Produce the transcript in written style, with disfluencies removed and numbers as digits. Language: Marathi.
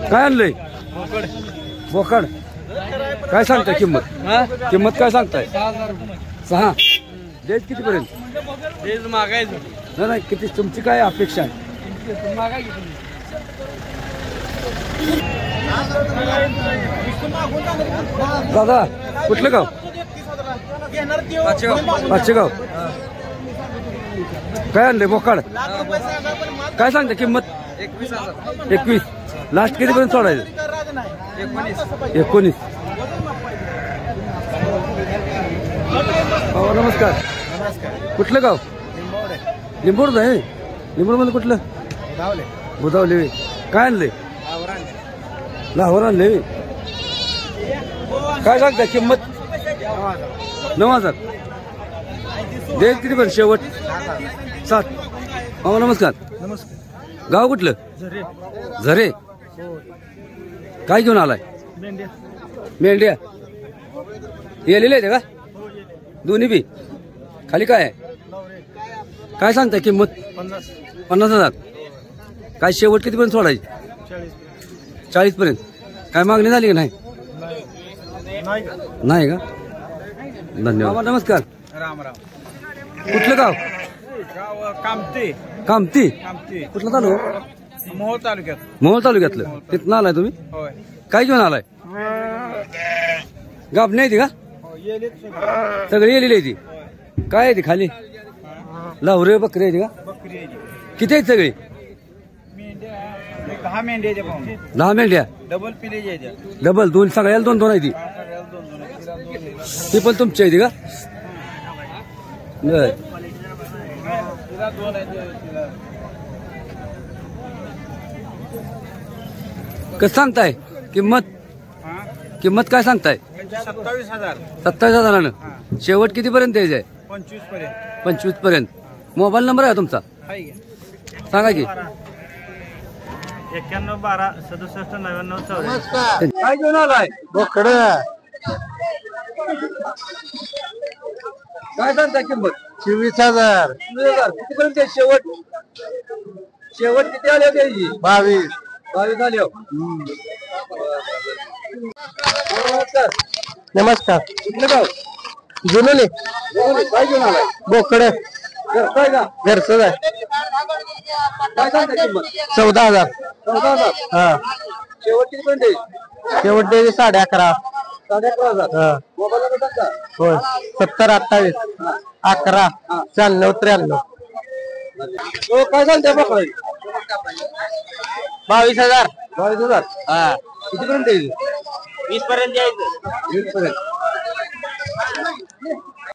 काय आणलंय बोकड काय सांगताय किंमत किंमत काय सांगताय 6 द्यायच कितीपर्यंत मागायचं नाही किती तुमची काय अपेक्षा आहे दादा कुठलं गाव पाचेगाव काय आणले बोकाड काय सांगता किंमत 21 लास्ट कितीपर्यंत सोडायचं 19 नमस्कार कुठलं गाव लिंबोड आहे लिंबोड मध्ये कुठलं बुधावले काय आणले लाहोर आणले काय सांगता किंमत 9,000 देत किती पण शेवट 7 नमस्कार गाव कुठलं झरे काय घेऊन आलाय मेंढ्या येलेले आहेत का दोन्ही बी खाली काय आहे काय सांगताय किंमत 50,000 काय शेवट किती पर्यंत सोडायची 40 पर्यंत काय मागणी झाली का नाही नाही का धन्यवाद नमस्कार राम राम कुठलं गाव कामती कामती कुठलं तालुका मोहोळ तालुक्यातलं तिथनं आलाय तुम्ही काय घेऊन आलाय गाब नाही ती का सगळी येलेली आहे ती काय आहे ती खाली लावरे बकरी आहे ती का किती आहेत सगळी 10 मेंढ्या 10 मेंढ्या डबल पिले डबल दोन सगळ्याला 2 आहे ती पण तुमची आहे ती का कसं सांगताय किंमत काय सांगताय 27,000 शेवट कितीपर्यंत द्यायचं आहे 25 पर्यंत मोबाईल नंबर आहे तुमचा सांगा की 9112679994 काय घेऊन आलाय बोकड काय सांगताय किंमत 24,000 कितीपर्यंत शेवट किती आले द्यायची 22 आले नमस्कार कुठलं गाव जुनले काय घेऊन आलाय बोकड काय का घरचं आहे काय सांगताय किंमत 14,000 14,000 हा शेवट कितीपर्यंत द्यायची शेवट द्यायचे 11.5 11,500 हा मोबाईल नंबर सांगा होय 7028 11 94 हो काय सांगताय बाबा 22,000 22,000 हा कितीपर्यंत द्यायची 20 पर्यंत द्यायचं 20 पर्यंत